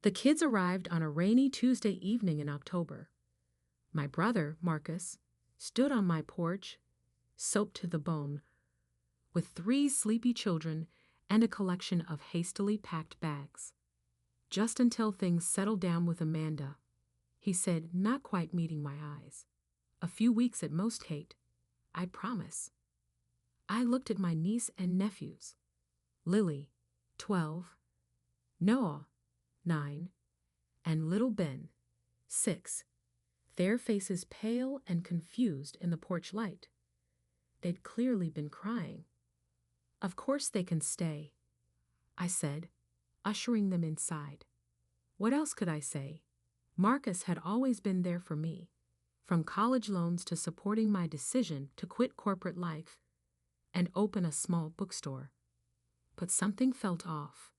The kids arrived on a rainy Tuesday evening in October. My brother, Marcus, stood on my porch, soaked to the bone, with 3 sleepy children and a collection of hastily packed bags. Just until things settled down with Amanda, he said, not quite meeting my eyes. A few weeks at most, Kate. I promise. I looked at my niece and nephews. Lily, 12, Noah, 9, and little Ben, 6, their faces pale and confused in the porch light. They'd clearly been crying. Of course they can stay, I said, ushering them inside. What else could I say? Marcus had always been there for me, from college loans to supporting my decision to quit corporate life and open a small bookstore. But something felt off.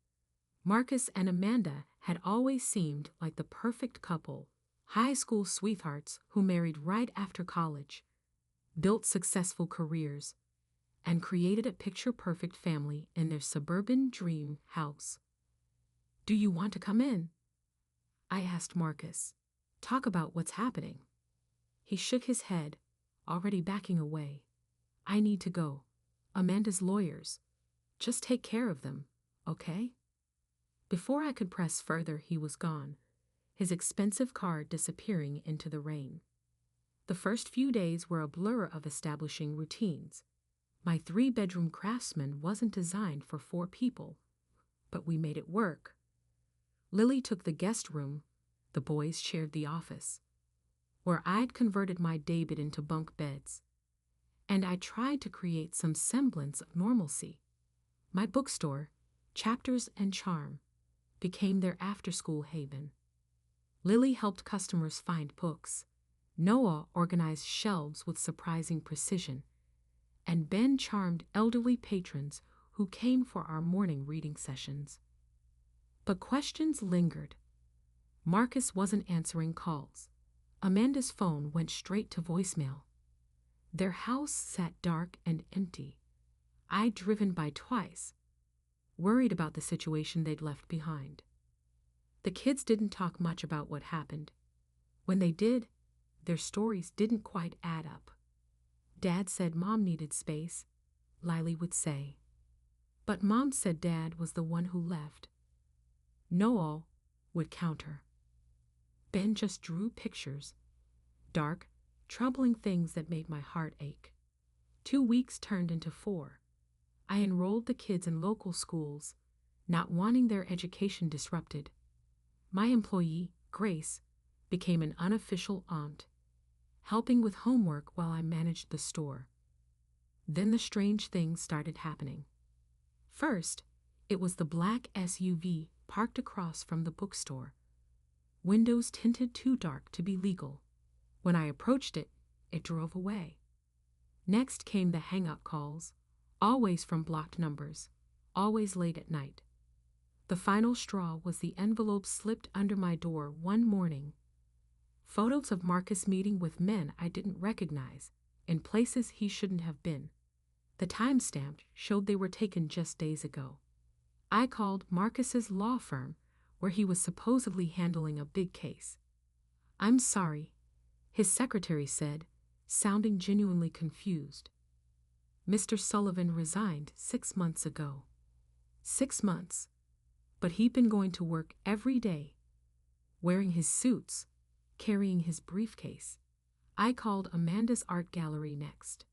Marcus and Amanda had always seemed like the perfect couple, high school sweethearts who married right after college, built successful careers, and created a picture-perfect family in their suburban dream house. Do you want to come in? I asked Marcus. Talk about what's happening. He shook his head, already backing away. I need to go. Amanda's lawyers. Just take care of them, okay? Before I could press further, he was gone, his expensive car disappearing into the rain. The first few days were a blur of establishing routines. My 3-bedroom craftsman wasn't designed for 4 people, but we made it work. Lily took the guest room, the boys shared the office, where I'd converted my daybed into bunk beds, and I tried to create some semblance of normalcy. My bookstore, Chapters and Charm, became their after-school haven. Lily helped customers find books, Noah organized shelves with surprising precision, and Ben charmed elderly patrons who came for our morning reading sessions. But questions lingered. Marcus wasn't answering calls. Amanda's phone went straight to voicemail. Their house sat dark and empty. I'd driven by twice, worried about the situation they'd left behind. The kids didn't talk much about what happened. When they did, their stories didn't quite add up. Dad said Mom needed space, Lily would say. But Mom said Dad was the one who left. Noel would counter. Ben just drew pictures, dark, troubling things that made my heart ache. 2 weeks turned into 4. I enrolled the kids in local schools, not wanting their education disrupted. My employee, Grace, became an unofficial aunt, helping with homework while I managed the store. Then the strange things started happening. First, it was the black SUV parked across from the bookstore, windows tinted too dark to be legal. When I approached it, it drove away. Next came the hang-up calls, always from blocked numbers, always late at night. The final straw was the envelope slipped under my door one morning. Photos of Marcus meeting with men I didn't recognize, in places he shouldn't have been. The timestamp showed they were taken just days ago. I called Marcus's law firm, where he was supposedly handling a big case. I'm sorry, his secretary said, sounding genuinely confused. Mr. Sullivan resigned 6 months ago. 6 months. But he'd been going to work every day, wearing his suits, carrying his briefcase. I called Amanda's art gallery next.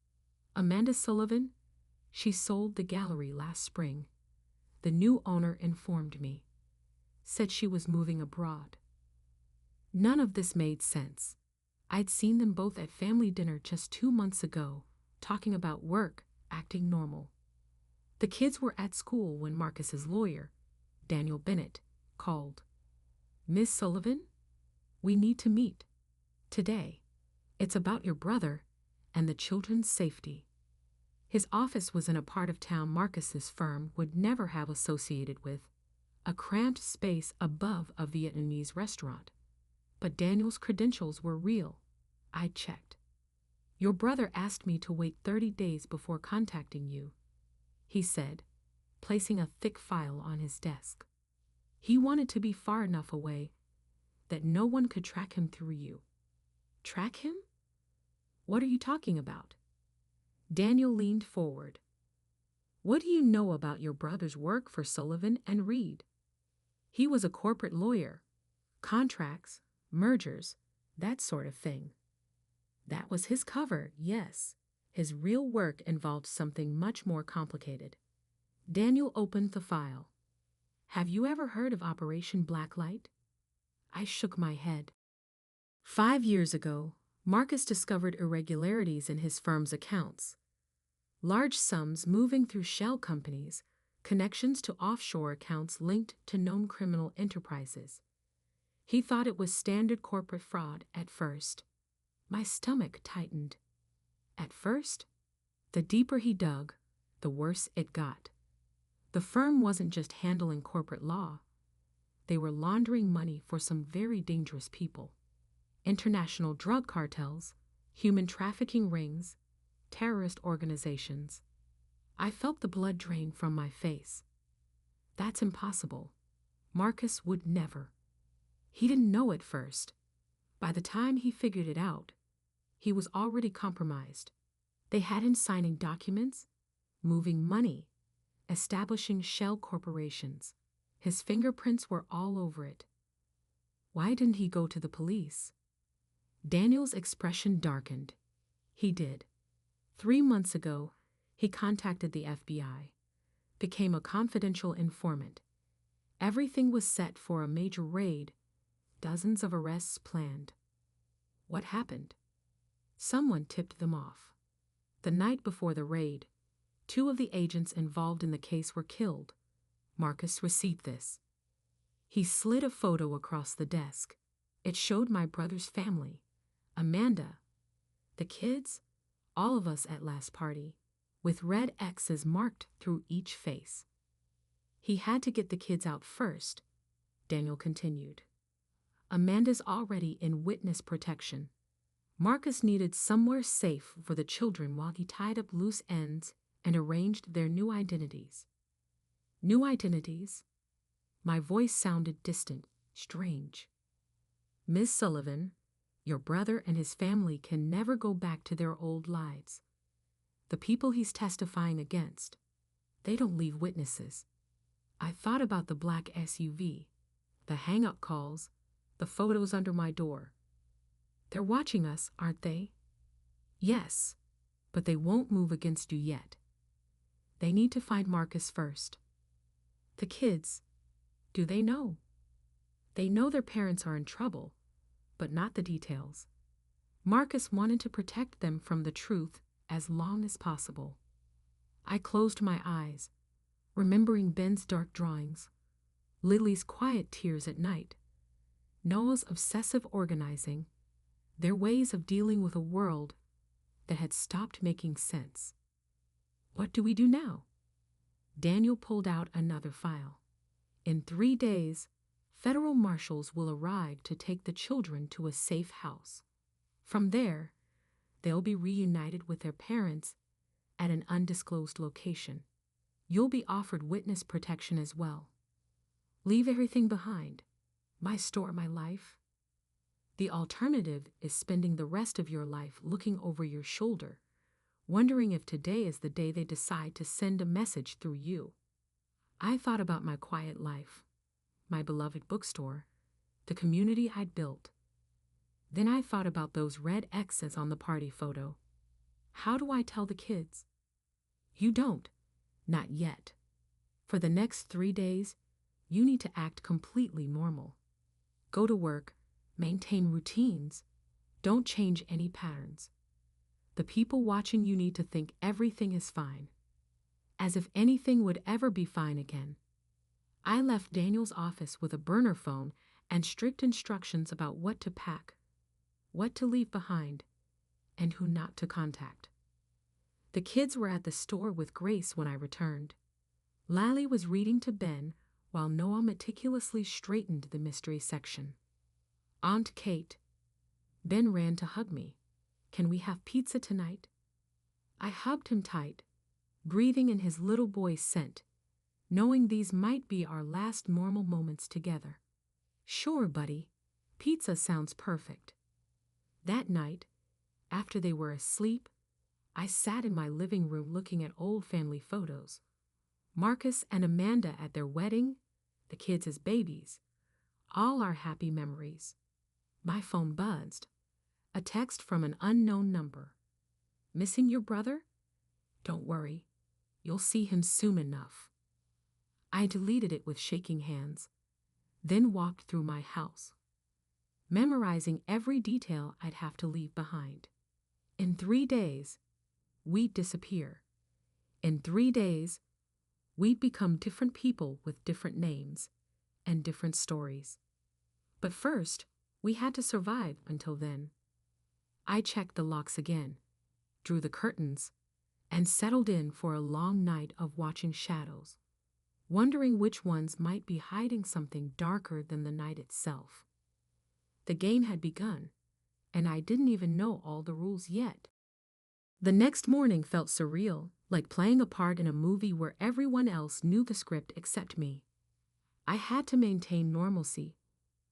Amanda Sullivan? She sold the gallery last spring. The new owner informed me. Said she was moving abroad. None of this made sense. I'd seen them both at family dinner just 2 months ago, talking about work, acting normal. The kids were at school when Marcus's lawyer, Daniel Bennett, called. Miss Sullivan? We need to meet. Today. It's about your brother and the children's safety. His office was in a part of town Marcus's firm would never have associated with, a cramped space above a Vietnamese restaurant. But Daniel's credentials were real. I checked. Your brother asked me to wait 30 days before contacting you, he said, placing a thick file on his desk. He wanted to be far enough away that no one could track him through you. Track him? What are you talking about? Daniel leaned forward. What do you know about your brother's work for Sullivan and Reed? He was a corporate lawyer. Contracts, mergers, that sort of thing. That was his cover, yes. His real work involved something much more complicated. Daniel opened the file. Have you ever heard of Operation Blacklight? I shook my head. 5 years ago, Marcus discovered irregularities in his firm's accounts. Large sums moving through shell companies, connections to offshore accounts linked to known criminal enterprises. He thought it was standard corporate fraud at first. My stomach tightened. At first? The deeper he dug, the worse it got. The firm wasn't just handling corporate law. They were laundering money for some very dangerous people. International drug cartels, human trafficking rings, terrorist organizations. I felt the blood drain from my face. That's impossible. Marcus would never. He didn't know at first. By the time he figured it out, he was already compromised. They had him signing documents, moving money, establishing shell corporations. His fingerprints were all over it. Why didn't he go to the police? Daniel's expression darkened. He did. 3 months ago, he contacted the FBI, became a confidential informant. Everything was set for a major raid, dozens of arrests planned. What happened? Someone tipped them off. The night before the raid, 2 of the agents involved in the case were killed. Marcus received this. He slid a photo across the desk. It showed my brother's family, Amanda, the kids, all of us at last party, with red X's marked through each face. He had to get the kids out first, Daniel continued. Amanda's already in witness protection. Marcus needed somewhere safe for the children while he tied up loose ends and arranged their new identities. New identities? My voice sounded distant, strange. Miss Sullivan, your brother and his family can never go back to their old lives. The people he's testifying against, they don't leave witnesses. I thought about the black SUV, the hang-up calls, the photos under my door. They're watching us, aren't they? Yes, but they won't move against you yet. They need to find Marcus first. The kids, do they know? They know their parents are in trouble, but not the details. Marcus wanted to protect them from the truth as long as possible. I closed my eyes, remembering Ben's dark drawings, Lily's quiet tears at night, Noah's obsessive organizing, their ways of dealing with a world that had stopped making sense. What do we do now? Daniel pulled out another file. In 3 days, federal marshals will arrive to take the children to a safe house. From there, they'll be reunited with their parents at an undisclosed location. You'll be offered witness protection as well. Leave everything behind. My store, my life. The alternative is spending the rest of your life looking over your shoulder, wondering if today is the day they decide to send a message through you. I thought about my quiet life, my beloved bookstore, the community I'd built. Then I thought about those red X's on the party photo. How do I tell the kids? You don't. Not yet. For the next 3 days, you need to act completely normal. Go to work, maintain routines, don't change any patterns. The people watching you need to think everything is fine, as if anything would ever be fine again. I left Daniel's office with a burner phone and strict instructions about what to pack, what to leave behind, and who not to contact. The kids were at the store with Grace when I returned. Lally was reading to Ben while Noah meticulously straightened the mystery section. Aunt Kate. Ben ran to hug me. Can we have pizza tonight? I hugged him tight, breathing in his little boy's scent. knowing these might be our last normal moments together. Sure, buddy. Pizza sounds perfect. That night, after they were asleep, I sat in my living room looking at old family photos. Marcus and Amanda at their wedding, the kids as babies, all our happy memories. My phone buzzed. A text from an unknown number. Missing your brother? Don't worry. You'll see him soon enough. I deleted it with shaking hands, then walked through my house, memorizing every detail I'd have to leave behind. In 3 days, we'd disappear. In 3 days, we'd become different people with different names and different stories. But first, we had to survive until then. I checked the locks again, drew the curtains, and settled in for a long night of watching shadows, wondering which ones might be hiding something darker than the night itself. The game had begun, and I didn't even know all the rules yet. The next morning felt surreal, like playing a part in a movie where everyone else knew the script except me. I had to maintain normalcy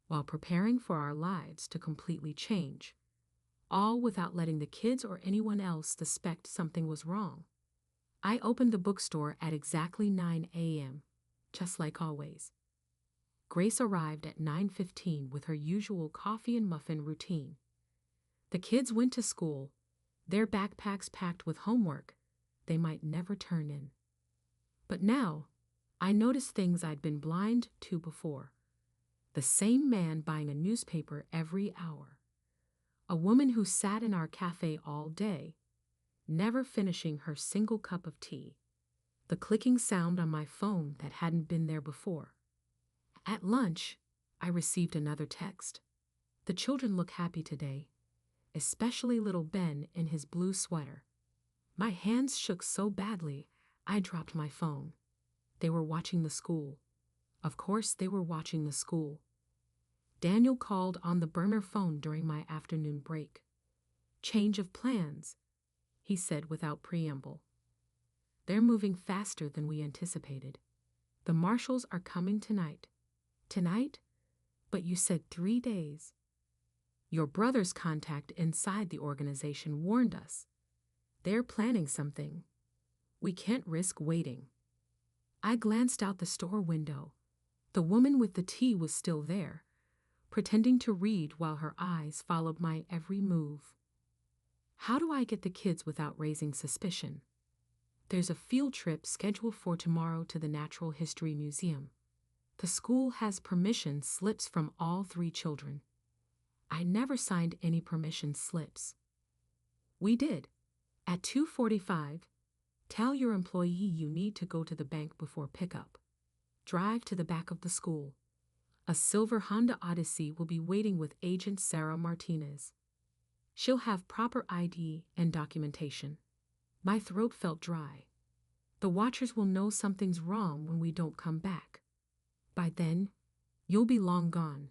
while preparing for our lives to completely change, all without letting the kids or anyone else suspect something was wrong. I opened the bookstore at exactly 9 a.m., just like always. Grace arrived at 9:15 with her usual coffee and muffin routine. The kids went to school, their backpacks packed with homework they might never turn in. But now, I noticed things I'd been blind to before. The same man buying a newspaper every hour. A woman who sat in our cafe all day, never finishing her single cup of tea. The clicking sound on my phone that hadn't been there before. At lunch, I received another text. The children look happy today, especially little Ben in his blue sweater. My hands shook so badly, I dropped my phone. They were watching the school. Of course, they were watching the school. Daniel called on the burner phone during my afternoon break. Change of plans, he said without preamble. They're moving faster than we anticipated. The marshals are coming tonight. Tonight? But you said 3 days. Your brother's contact inside the organization warned us. They're planning something. We can't risk waiting. I glanced out the store window. The woman with the tea was still there, pretending to read while her eyes followed my every move. How do I get the kids without raising suspicion? There's a field trip scheduled for tomorrow to the Natural History Museum. The school has permission slips from all 3 children. I never signed any permission slips. We did. At 2:45, tell your employee you need to go to the bank before pickup. Drive to the back of the school. A silver Honda Odyssey will be waiting with Agent Sarah Martinez. She'll have proper ID and documentation. My throat felt dry. The watchers will know something's wrong when we don't come back. By then, you'll be long gone.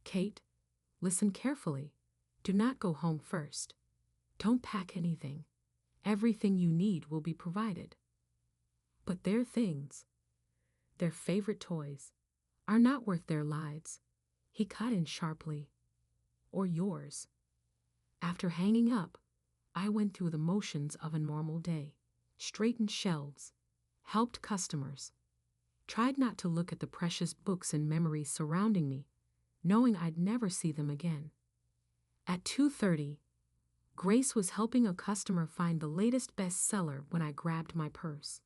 Kate, listen carefully. Do not go home first. Don't pack anything. Everything you need will be provided. But their things, their favorite toys, are not worth their lives, he cut in sharply. Or yours. After hanging up, I went through the motions of a normal day, straightened shelves, helped customers, tried not to look at the precious books and memories surrounding me, knowing I'd never see them again. At 2:30, Grace was helping a customer find the latest bestseller when I grabbed my purse.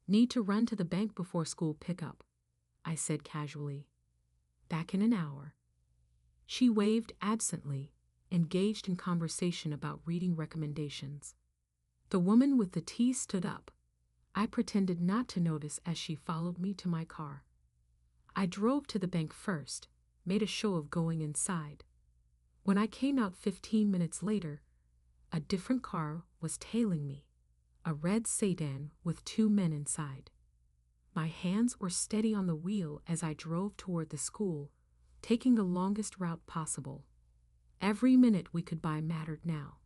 Need to run to the bank before school pickup, I said casually. Back in an hour. She waved absently, engaged in conversation about reading recommendations. The woman with the tea stood up. I pretended not to notice as she followed me to my car. I drove to the bank first, made a show of going inside. When I came out 15 minutes later, a different car was tailing me, a red sedan with 2 men inside. My hands were steady on the wheel as I drove toward the school, taking the longest route possible. Every minute we could buy mattered now.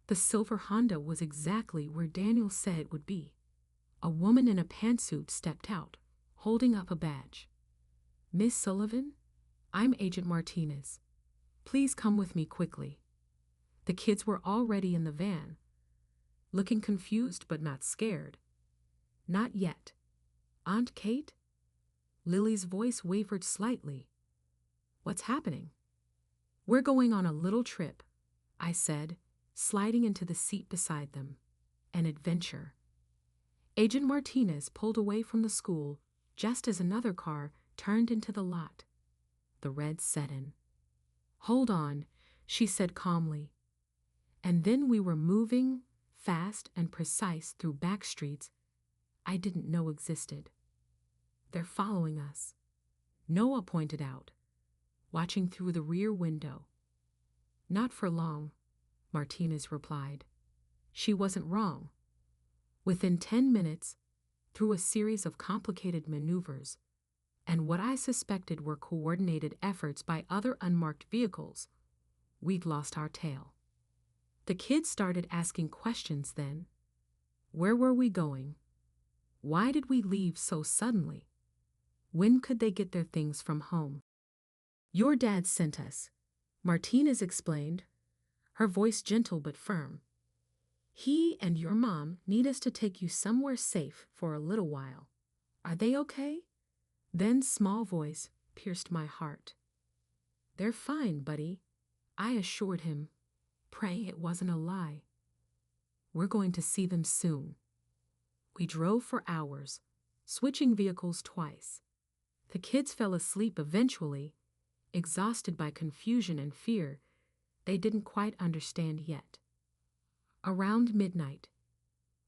The silver Honda was exactly where Daniel said it would be, A woman in a pantsuit stepped out, holding up a badge. "Miss Sullivan? I'm Agent Martinez. Please come with me quickly." The kids were already in the van, looking confused but not scared. "Not yet. Aunt Kate?" Lily's voice wavered slightly. "What's happening?" "We're going on a little trip," I said, sliding into the seat beside them. "An adventure." Agent Martinez pulled away from the school just as another car turned into the lot. The red set in. "Hold on," she said calmly. And then we were moving, fast and precise, through back streets I didn't know existed. "They're following us," Noah pointed out, watching through the rear window. "Not for long," Martinez replied. She wasn't wrong. Within 10 minutes, through a series of complicated maneuvers, and what I suspected were coordinated efforts by other unmarked vehicles, we'd lost our tail. The kids started asking questions then. Where were we going? Why did we leave so suddenly? When could they get their things from home? "Your dad sent us," Martinez explained, her voice gentle but firm. "He and your mom need us to take you somewhere safe for a little while. Are they okay?" Ben's small voice pierced my heart. "They're fine, buddy," I assured him, praying it wasn't a lie. "We're going to see them soon." We drove for hours, switching vehicles twice. The kids fell asleep eventually, exhausted by confusion and fear they didn't quite understand yet. Around midnight,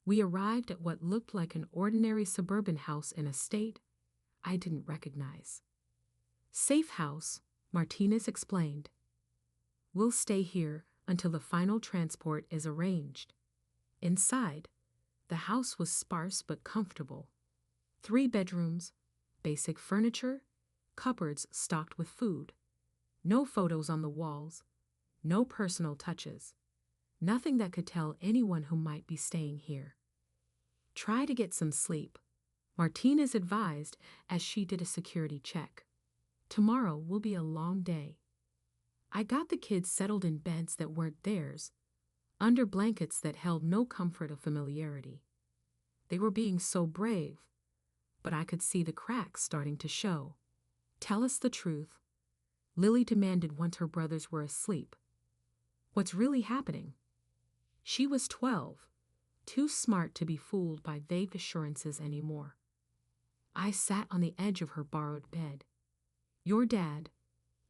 we arrived at what looked like an ordinary suburban house in a state I didn't recognize. "Safe house," Martinez explained. "We'll stay here until the final transport is arranged." Inside, the house was sparse but comfortable. 3 bedrooms, basic furniture, cupboards stocked with food. No photos on the walls, no personal touches. Nothing that could tell anyone who might be staying here. "Try to get some sleep," Martinez advised as she did a security check. "Tomorrow will be a long day." I got the kids settled in beds that weren't theirs, under blankets that held no comfort of familiarity. They were being so brave, but I could see the cracks starting to show. "Tell us the truth," Lily demanded once her brothers were asleep. "What's really happening?" She was 12, too smart to be fooled by vague assurances anymore. I sat on the edge of her borrowed bed. "Your dad,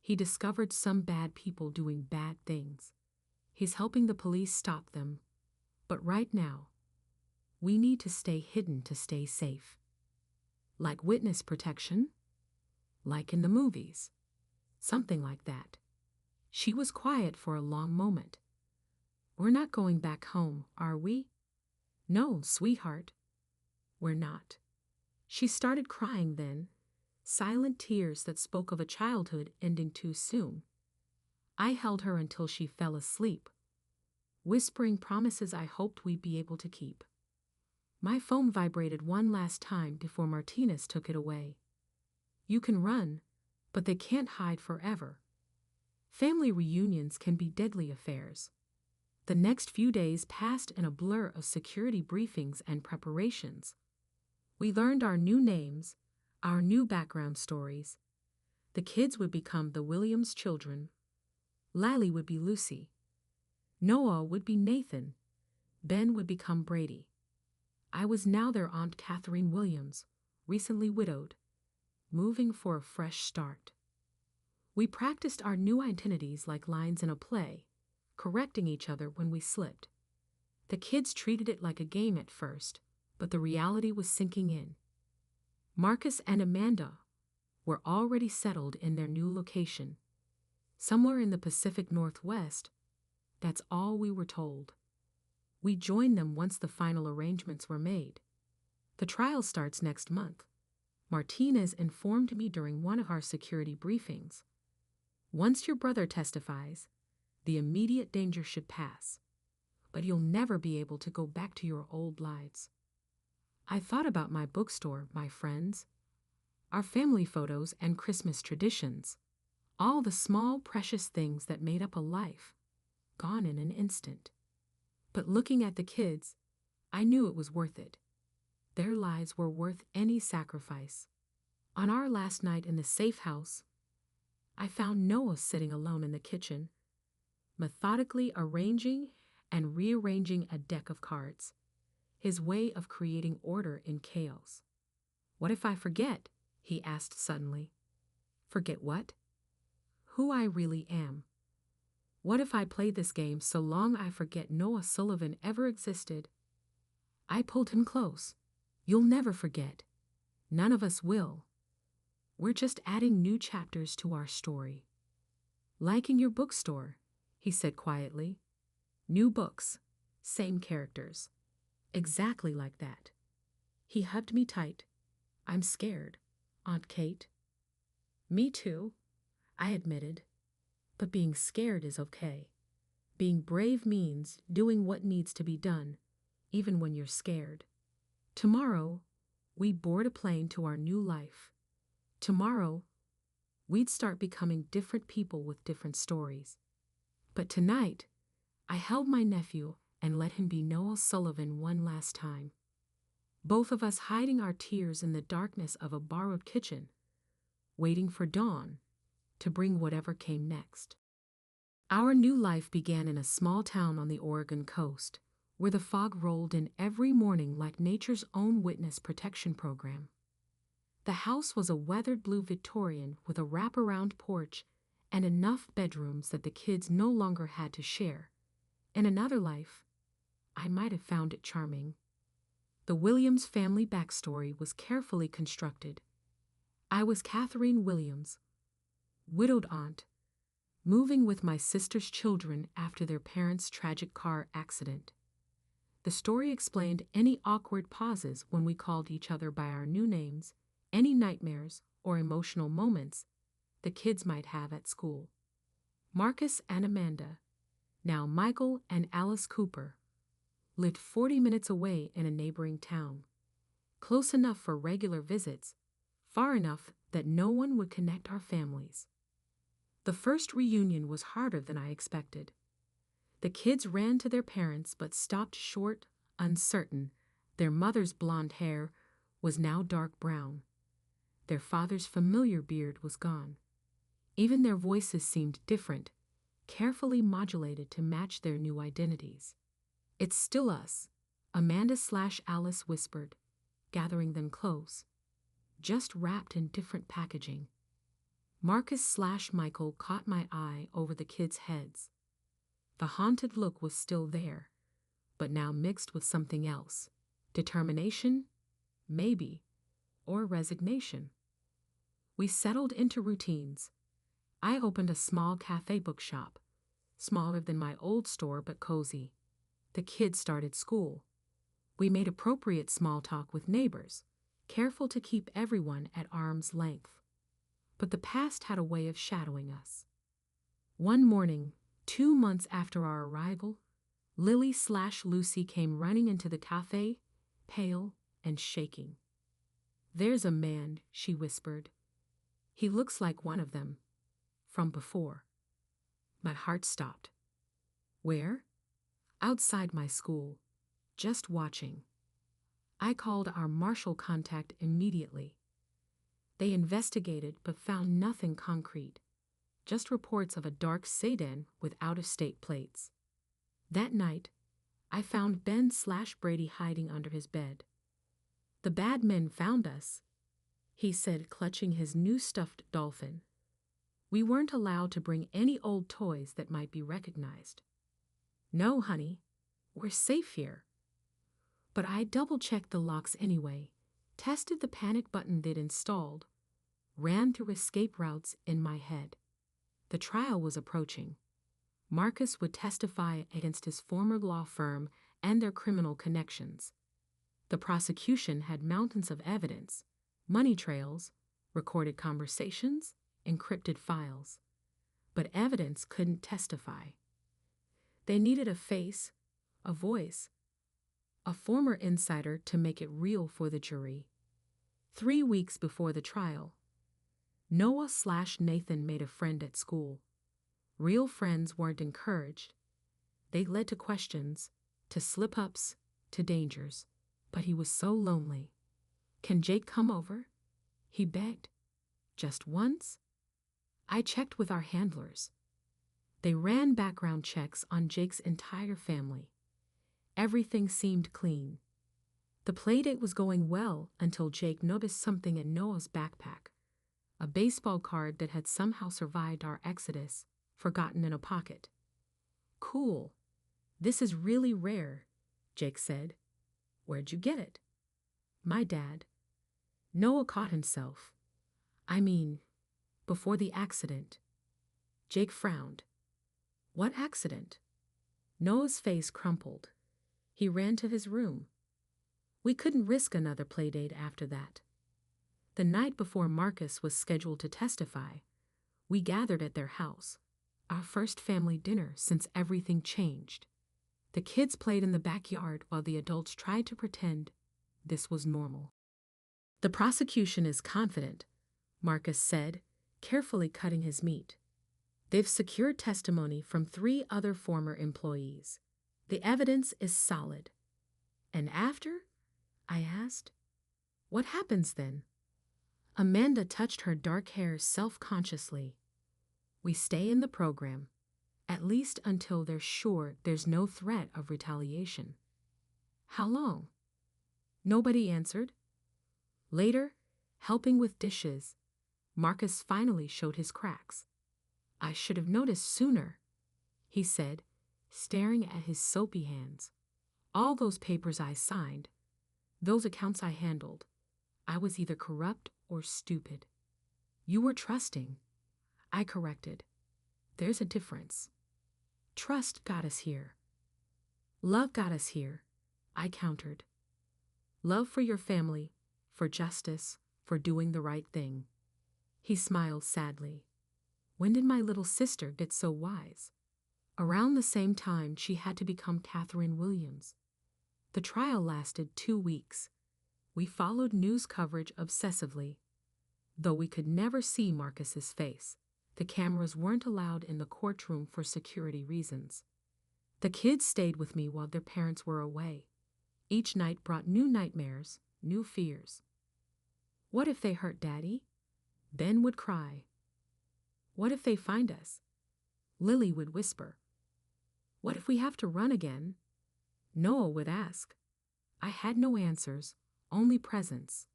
he discovered some bad people doing bad things. He's helping the police stop them. But right now, we need to stay hidden to stay safe." "Like witness protection?" "Like in the movies. Something like that." She was quiet for a long moment. "We're not going back home, are we?" "No, sweetheart, we're not." She started crying then, silent tears that spoke of a childhood ending too soon. I held her until she fell asleep, whispering promises I hoped we'd be able to keep. My phone vibrated one last time before Martinez took it away. "You can run, but they can't hide forever. Family reunions can be deadly affairs." The next few days passed in a blur of security briefings and preparations. We learned our new names, our new background stories. The kids would become the Williams children. Lally would be Lucy. Noah would be Nathan. Ben would become Brady. I was now their Aunt Catherine Williams, recently widowed, moving for a fresh start. We practiced our new identities like lines in a play, correcting each other when we slipped. The kids treated it like a game at first, but the reality was sinking in. Marcus and Amanda were already settled in their new location. Somewhere in the Pacific Northwest, that's all we were told. We joined them once the final arrangements were made. "The trial starts next month," Martinez informed me during one of our security briefings. "Once your brother testifies, the immediate danger should pass, but you'll never be able to go back to your old lives." I thought about my bookstore, my friends, our family photos and Christmas traditions, all the small, precious things that made up a life, gone in an instant. But looking at the kids, I knew it was worth it. Their lives were worth any sacrifice. On our last night in the safe house, I found Noah sitting alone in the kitchen, methodically arranging and rearranging a deck of cards, his way of creating order in chaos. "What if I forget?" he asked suddenly. "Forget what?" "Who I really am. What if I play this game so long I forget Noah Sullivan ever existed?" I pulled him close. "You'll never forget. None of us will. We're just adding new chapters to our story." "Like in your bookstore," he said quietly. "New books, same characters. Exactly like that." He hugged me tight. "I'm scared, Aunt Kate." "Me too," I admitted. "But being scared is okay. Being brave means doing what needs to be done, even when you're scared." Tomorrow, we board a plane to our new life. Tomorrow, we'd start becoming different people with different stories. But tonight, I held my nephew and let him be Noah Sullivan one last time. Both of us hiding our tears in the darkness of a borrowed kitchen, waiting for dawn to bring whatever came next. Our new life began in a small town on the Oregon coast, where the fog rolled in every morning like nature's own witness protection program. The house was a weathered blue Victorian with a wraparound porch and enough bedrooms that the kids no longer had to share. In another life, I might have found it charming. The Williams family backstory was carefully constructed. I was Catherine Williams, widowed aunt, moving with my sister's children after their parents' tragic car accident. The story explained any awkward pauses when we called each other by our new names, any nightmares or emotional moments the kids might have at school. Marcus and Amanda, now Michael and Alice Cooper, lived 40 minutes away in a neighboring town, close enough for regular visits, far enough that no one would connect our families. The first reunion was harder than I expected. The kids ran to their parents but stopped short, uncertain. Their mother's blonde hair was now dark brown. Their father's familiar beard was gone. Even their voices seemed different, carefully modulated to match their new identities. "It's still us," Amanda/Alice whispered, gathering them close, just wrapped in different packaging. Marcus/Michael caught my eye over the kids' heads. The haunted look was still there, but now mixed with something else. Determination, maybe, or resignation. We settled into routines. I opened a small cafe bookshop, smaller than my old store but cozy. The kids started school. We made appropriate small talk with neighbors, careful to keep everyone at arm's length. But the past had a way of shadowing us. One morning, 2 months after our arrival, Lily/Lucy came running into the cafe, pale and shaking. "There's a man," she whispered. "He looks like one of them, from before." My heart stopped. "Where?" "Outside my school, just watching." I called our Marshall contact immediately. They investigated but found nothing concrete, just reports of a dark sedan with out-of-state plates. That night, I found Ben/Brady hiding under his bed. "The bad men found us," he said, clutching his new stuffed dolphin. "We weren't allowed to bring any old toys that might be recognized." "No, honey, we're safe here." But I double-checked the locks anyway, tested the panic button they'd installed, ran through escape routes in my head. The trial was approaching. Marcus would testify against his former law firm and their criminal connections. The prosecution had mountains of evidence, money trails, recorded conversations, encrypted files. But evidence couldn't testify. They needed a face, a voice, a former insider to make it real for the jury. 3 weeks before the trial, Noah/Nathan made a friend at school. Real friends weren't encouraged. They led to questions, to slip-ups, to dangers. But he was so lonely. "Can Jake come over?" he begged. "Just once?" I checked with our handlers. They ran background checks on Jake's entire family. Everything seemed clean. The playdate was going well until Jake noticed something in Noah's backpack. A baseball card that had somehow survived our exodus, forgotten in a pocket. "Cool. This is really rare," Jake said. "Where'd you get it?" "My dad." Noah caught himself. "I mean, before the accident." Jake frowned. "What accident?" Noah's face crumpled. He ran to his room. We couldn't risk another playdate after that. The night before Marcus was scheduled to testify, we gathered at their house, our first family dinner since everything changed. The kids played in the backyard while the adults tried to pretend this was normal. "The prosecution is confident," Marcus said, carefully cutting his meat. "They've secured testimony from 3 other former employees. The evidence is solid." "And after?" I asked. "What happens then?" Amanda touched her dark hair self-consciously. "We stay in the program, at least until they're sure there's no threat of retaliation." "How long?" Nobody answered. Later, helping with dishes, Marcus finally showed his cracks. "I should have noticed sooner," he said, staring at his soapy hands. "All those papers I signed, those accounts I handled, I was either corrupt or stupid." "You were trusting," I corrected. "There's a difference. Trust got us here. Love got us here," I countered. "Love for your family, for justice, for doing the right thing." He smiled sadly. "When did my little sister get so wise?" Around the same time she had to become Catherine Williams. The trial lasted 2 weeks. We followed news coverage obsessively. Though we could never see Marcus's face, the cameras weren't allowed in the courtroom for security reasons. The kids stayed with me while their parents were away. Each night brought new nightmares, new fears. "What if they hurt Daddy?" Ben would cry. "What if they find us?" Lily would whisper. "What if we have to run again?" Noah would ask. I had no answers, only presence.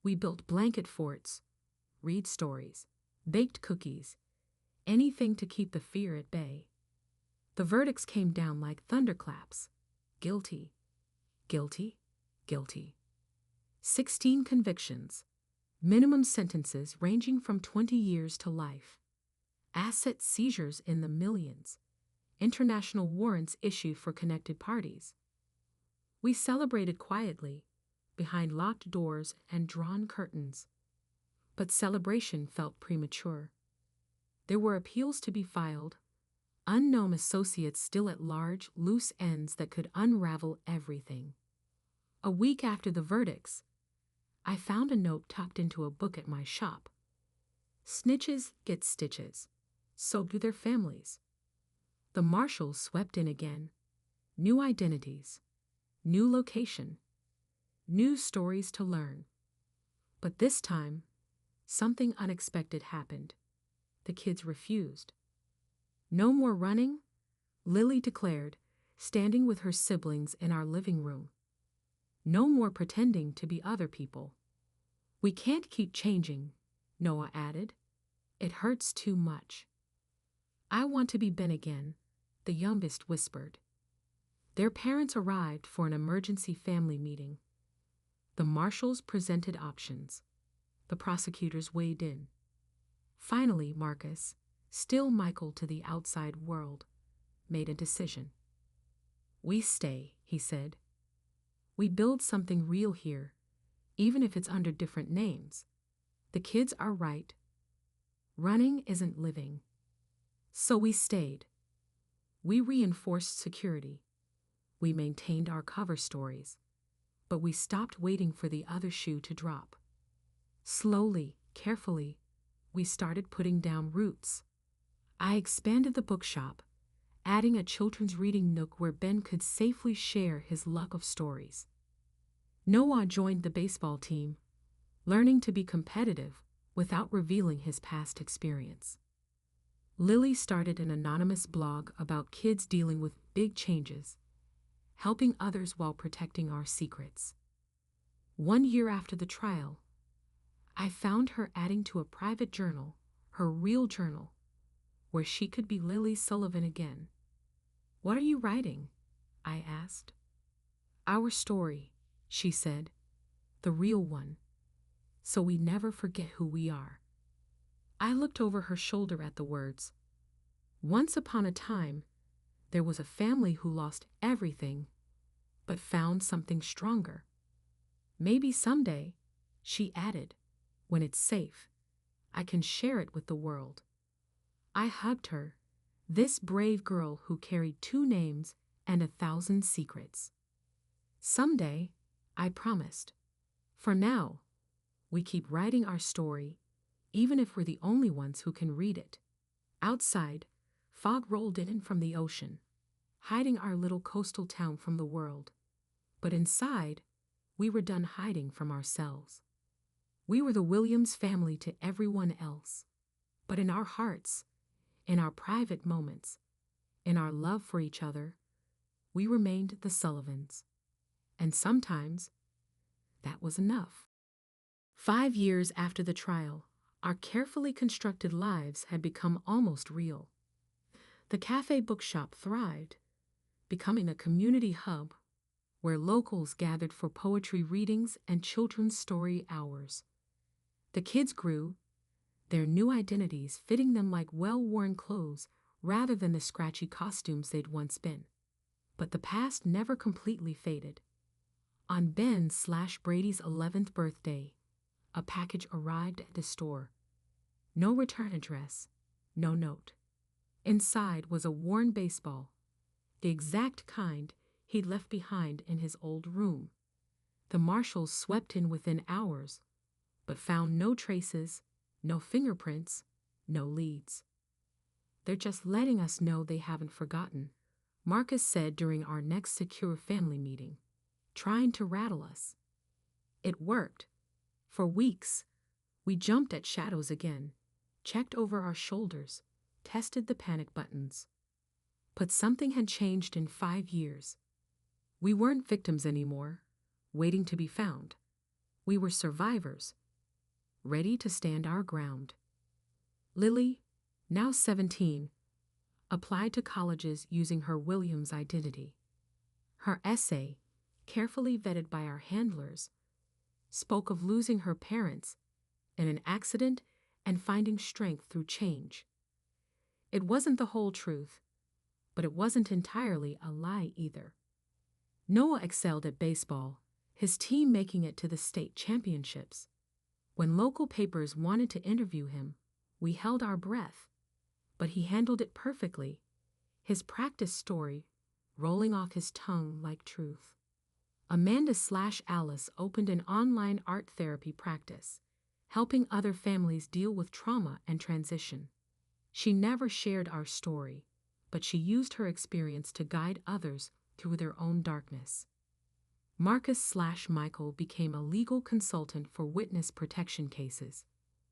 We built blanket forts, read stories, baked cookies, anything to keep the fear at bay. The verdicts came down like thunderclaps. Guilty, guilty, guilty. 16 convictions, minimum sentences ranging from 20 years to life. Asset seizures in the millions. International warrants issued for connected parties. We celebrated quietly, behind locked doors and drawn curtains. But celebration felt premature. There were appeals to be filed, unknown associates still at large, loose ends that could unravel everything. A week after the verdicts, I found a note tucked into a book at my shop. "Snitches get stitches. So do their families." The marshals swept in again. New identities, new location, new stories to learn. But this time, something unexpected happened. The kids refused. "No more running," Lily declared, standing with her siblings in our living room. "No more pretending to be other people." "We can't keep changing," Noah added. "It hurts too much." "I want to be Ben again," the youngest whispered. Their parents arrived for an emergency family meeting. The marshals presented options. The prosecutors weighed in. Finally, Marcus, still Michael to the outside world, made a decision. "We stay," he said. "We build something real here, even if it's under different names. The kids are right. Running isn't living." So we stayed. We reinforced security. We maintained our cover stories, but we stopped waiting for the other shoe to drop. Slowly, carefully, we started putting down roots. I expanded the bookshop, adding a children's reading nook where Ben could safely share his luck of stories. Noah joined the baseball team, learning to be competitive without revealing his past experience. Lily started an anonymous blog about kids dealing with big changes, helping others while protecting our secrets. 1 year after the trial, I found her adding to a private journal, her real journal, where she could be Lily Sullivan again. "What are you writing?" I asked. "Our story," she said, "the real one, so we never forget who we are." I looked over her shoulder at the words. Once upon a time, there was a family who lost everything, but found something stronger. Maybe someday, she added, when it's safe, I can share it with the world. I hugged her, this brave girl who carried 2 names and 1,000 secrets. Someday, I promised. For now, we keep writing our story, even if we're the only ones who can read it. Outside, fog rolled in from the ocean, hiding our little coastal town from the world. But inside, we were done hiding from ourselves. We were the Williams family to everyone else. But in our hearts, in our private moments, in our love for each other, we remained the Sullivans. And sometimes, that was enough. 5 years after the trial, our carefully constructed lives had become almost real. The cafe bookshop thrived, becoming a community hub where locals gathered for poetry readings and children's story hours. The kids grew, their new identities fitting them like well-worn clothes rather than the scratchy costumes they'd once been. But the past never completely faded. On Ben/Brady's 11th birthday, a package arrived at the store. No return address, no note. Inside was a worn baseball, the exact kind he'd left behind in his old room. The marshals swept in within hours, but found no traces, no fingerprints, no leads. "They're just letting us know they haven't forgotten," Marcus said during our next secure family meeting, trying to rattle us. It worked. For weeks, we jumped at shadows again, checked over our shoulders, tested the panic buttons. But something had changed in 5 years. We weren't victims anymore, waiting to be found. We were survivors, ready to stand our ground. Lily, now 17, applied to colleges using her Williams identity. Her essay, carefully vetted by our handlers, spoke of losing her parents in an accident and finding strength through change. It wasn't the whole truth, but it wasn't entirely a lie either. Noah excelled at baseball, his team making it to the state championships. When local papers wanted to interview him, we held our breath, but he handled it perfectly, his practice story rolling off his tongue like truth. Amanda/Alice opened an online art therapy practice, helping other families deal with trauma and transition. She never shared our story, but she used her experience to guide others through their own darkness. Marcus/Michael became a legal consultant for witness protection cases,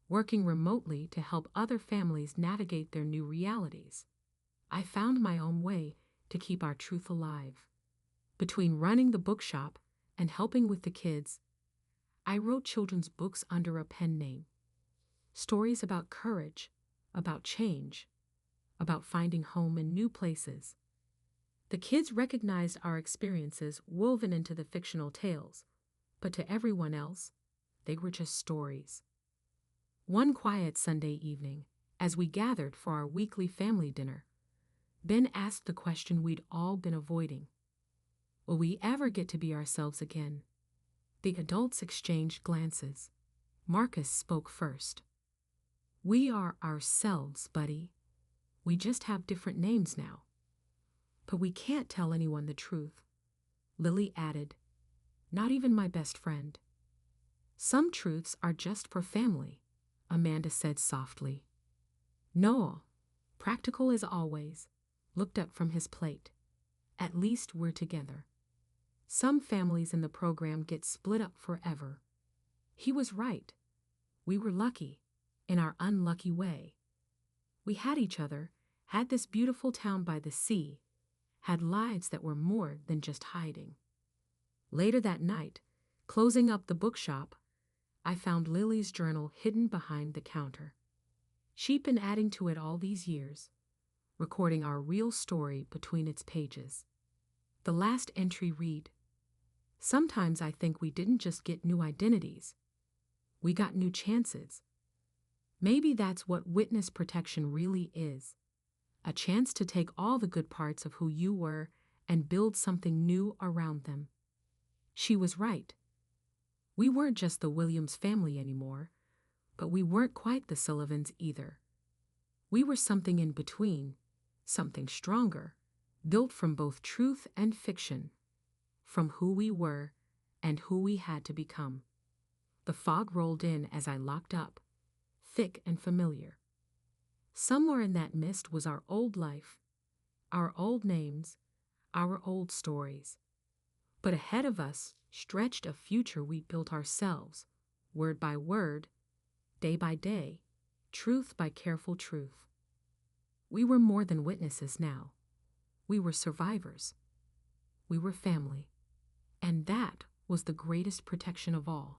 working remotely to help other families navigate their new realities. I found my own way to keep our truth alive. Between running the bookshop and helping with the kids, I wrote children's books under a pen name. Stories about courage, about change, about finding home in new places. The kids recognized our experiences woven into the fictional tales, but to everyone else, they were just stories. One quiet Sunday evening, as we gathered for our weekly family dinner, Ben asked the question we'd all been avoiding. Will we ever get to be ourselves again? The adults exchanged glances. Marcus spoke first. "We are ourselves, buddy. We just have different names now. But we can't tell anyone the truth. Lily added. Not even my best friend. Some truths are just for family, Amanda said softly. Noel, practical as always, looked up from his plate. At least we're together. Some families in the program get split up forever. He was right. We were lucky, in our unlucky way. We had each other, had this beautiful town by the sea, had lives that were more than just hiding. Later that night, closing up the bookshop, I found Lily's journal hidden behind the counter. She'd been adding to it all these years, recording our real story between its pages. The last entry read, Sometimes I think we didn't just get new identities. We got new chances. Maybe that's what witness protection really is. A chance to take all the good parts of who you were and build something new around them. She was right. We weren't just the Williams family anymore, but we weren't quite the Sullivans either. We were something in between, something stronger, built from both truth and fiction, from who we were and who we had to become. The fog rolled in as I locked up, thick and familiar. Somewhere in that mist was our old life, our old names, our old stories. But ahead of us stretched a future we built ourselves, word by word, day by day, truth by careful truth. We were more than witnesses now. We were survivors. We were family. And that was the greatest protection of all.